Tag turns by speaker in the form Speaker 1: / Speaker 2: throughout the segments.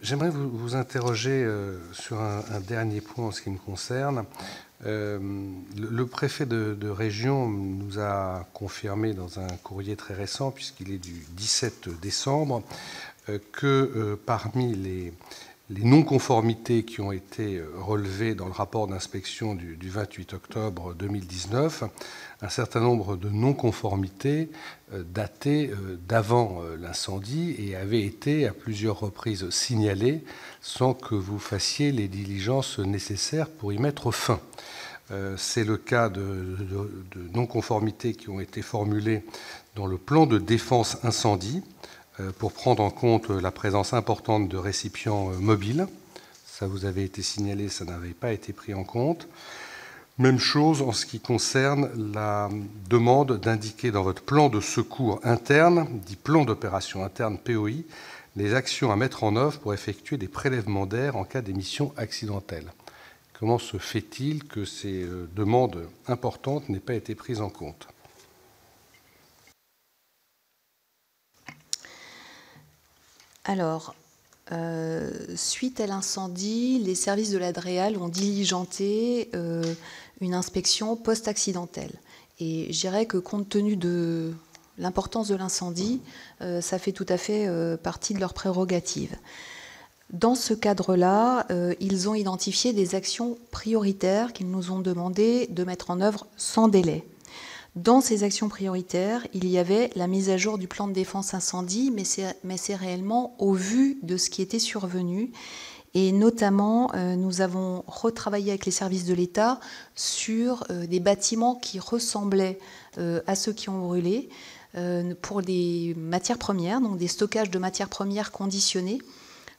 Speaker 1: J'aimerais vous interroger sur un dernier point en ce qui me concerne. Le préfet de région nous a confirmé dans un courrier très récent, puisqu'il est du 17 décembre, que parmi les non-conformités qui ont été relevées dans le rapport d'inspection du 28 octobre 2019, un certain nombre de non-conformités dataient d'avant l'incendie et avaient été à plusieurs reprises signalées sans que vous fassiez les diligences nécessaires pour y mettre fin. C'est le cas de non-conformités qui ont été formulées dans le plan de défense incendie, pour prendre en compte la présence importante de récipients mobiles. Ça vous avait été signalé, ça n'avait pas été pris en compte. Même chose en ce qui concerne la demande d'indiquer dans votre plan de secours interne, dit plan d'opération interne POI, les actions à mettre en œuvre pour effectuer des prélèvements d'air en cas d'émission accidentelle. Comment se fait-il que ces demandes importantes n'aient pas été prises en compte ?
Speaker 2: Alors, suite à l'incendie, les services de la DREAL ont diligenté une inspection post-accidentelle. Et je dirais que compte tenu de l'importance de l'incendie, ça fait tout à fait partie de leurs prérogatives. Dans ce cadre-là, ils ont identifié des actions prioritaires qu'ils nous ont demandé de mettre en œuvre sans délai. Dans ces actions prioritaires, il y avait la mise à jour du plan de défense incendie, mais c'est réellement au vu de ce qui était survenu. Et notamment, nous avons retravaillé avec les services de l'État sur des bâtiments qui ressemblaient à ceux qui ont brûlé pour les matières premières, donc des stockages de matières premières conditionnées.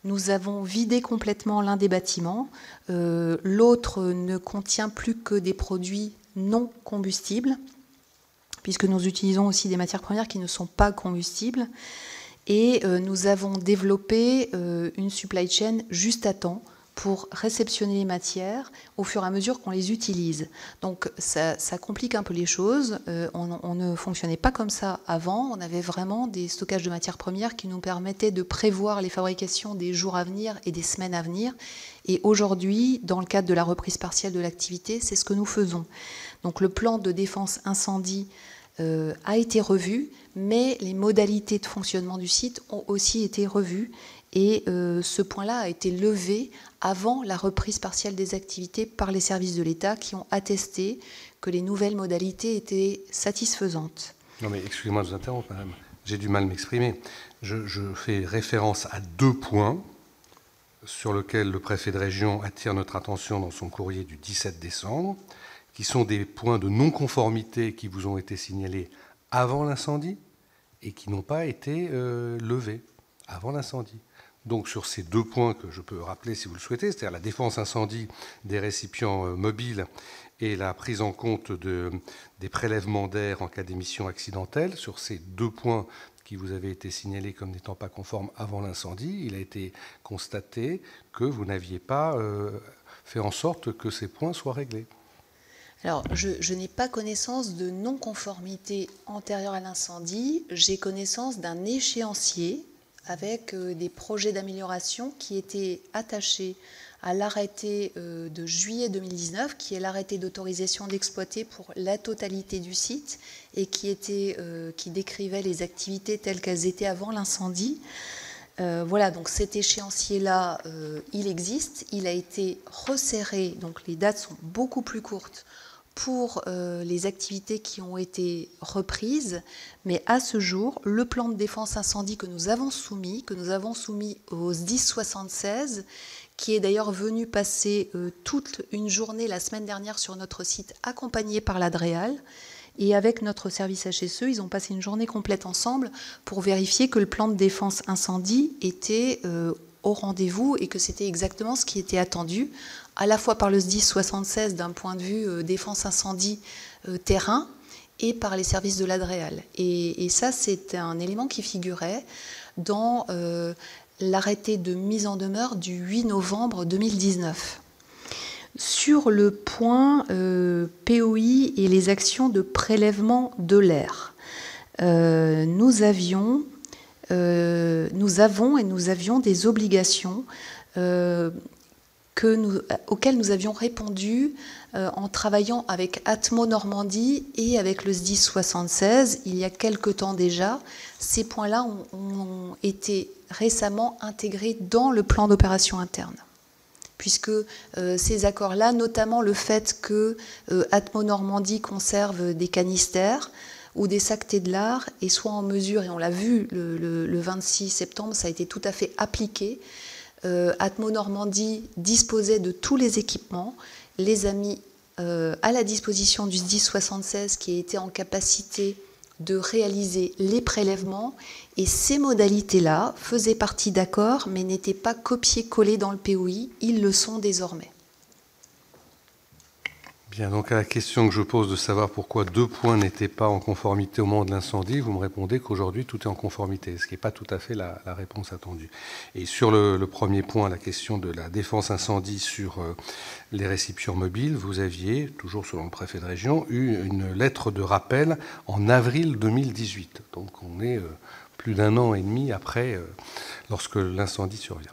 Speaker 2: Nous avons vidé complètement l'un des bâtiments. L'autre ne contient plus que des produits non combustibles, puisque nous utilisons aussi des matières premières qui ne sont pas combustibles. Et nous avons développé une supply chain juste à temps pour réceptionner les matières au fur et à mesure qu'on les utilise. Donc ça complique un peu les choses. On ne fonctionnait pas comme ça avant. On avait vraiment des stockages de matières premières qui nous permettaient de prévoir les fabrications des jours à venir et des semaines à venir. Et aujourd'hui, dans le cadre de la reprise partielle de l'activité, c'est ce que nous faisons. Donc le plan de défense incendie a été revu, mais les modalités de fonctionnement du site ont aussi été revues. Et ce point-là a été levé avant la reprise partielle des activités par les services de l'État qui ont attesté que les nouvelles modalités étaient satisfaisantes.
Speaker 1: Non mais excusez-moi de vous interrompre, madame. J'ai du mal à m'exprimer. Je fais référence à 2 points sur lesquels le préfet de région attire notre attention dans son courrier du 17 décembre, qui sont des points de non-conformité qui vous ont été signalés avant l'incendie et qui n'ont pas été levés avant l'incendie. Donc sur ces 2 points que je peux rappeler si vous le souhaitez, c'est-à-dire la défense incendie des récipients mobiles et la prise en compte des prélèvements d'air en cas d'émission accidentelle, sur ces 2 points qui vous avaient été signalés comme n'étant pas conformes avant l'incendie, il a été constaté que vous n'aviez pas fait en sorte que ces points soient réglés.
Speaker 2: Alors, je n'ai pas connaissance de non-conformité antérieure à l'incendie. J'ai connaissance d'un échéancier avec des projets d'amélioration qui étaient attachés à l'arrêté de juillet 2019, qui est l'arrêté d'autorisation d'exploiter pour la totalité du site et qui décrivait les activités telles qu'elles étaient avant l'incendie. Voilà, donc cet échéancier-là, il existe, il a été resserré, donc les dates sont beaucoup plus courtes pour les activités qui ont été reprises, mais à ce jour, le plan de défense incendie que nous avons soumis au SDIS 76, qui est d'ailleurs venu passer toute une journée la semaine dernière sur notre site, accompagné par la DREAL, et avec notre service HSE, ils ont passé une journée complète ensemble pour vérifier que le plan de défense incendie était au rendez-vous et que c'était exactement ce qui était attendu, à la fois par le SDIS 76 d'un point de vue défense incendie terrain et par les services de la DREAL. Et ça, c'est un élément qui figurait dans l'arrêté de mise en demeure du 8 novembre 2019. Sur le point POI et les actions de prélèvement de l'air, nous avions nous avons et nous avions des obligations auxquelles nous avions répondu en travaillant avec Atmo Normandie et avec le SDIS 76 il y a quelque temps déjà. Ces points-là ont été récemment intégrés dans le plan d'opération interne, puisque ces accords-là, notamment le fait que Atmo Normandie conserve des canistères ou des sacs Tédlar et soit en mesure, et on l'a vu le 26 septembre, ça a été tout à fait appliqué. Atmo Normandie disposait de tous les équipements, les a mis à la disposition du SDIS 76 qui était en capacité de réaliser les prélèvements, et ces modalités-là faisaient partie d'accords mais n'étaient pas copiées-collées dans le POI, ils le sont désormais.
Speaker 1: Bien, donc à la question que je pose de savoir pourquoi 2 points n'étaient pas en conformité au moment de l'incendie, vous me répondez qu'aujourd'hui tout est en conformité, ce qui n'est pas tout à fait la réponse attendue. Et sur le premier point, la question de la défense incendie sur les récipients mobiles, vous aviez, toujours selon le préfet de région, eu une lettre de rappel en avril 2018. Donc on est plus d'1 an et demi après lorsque l'incendie survient.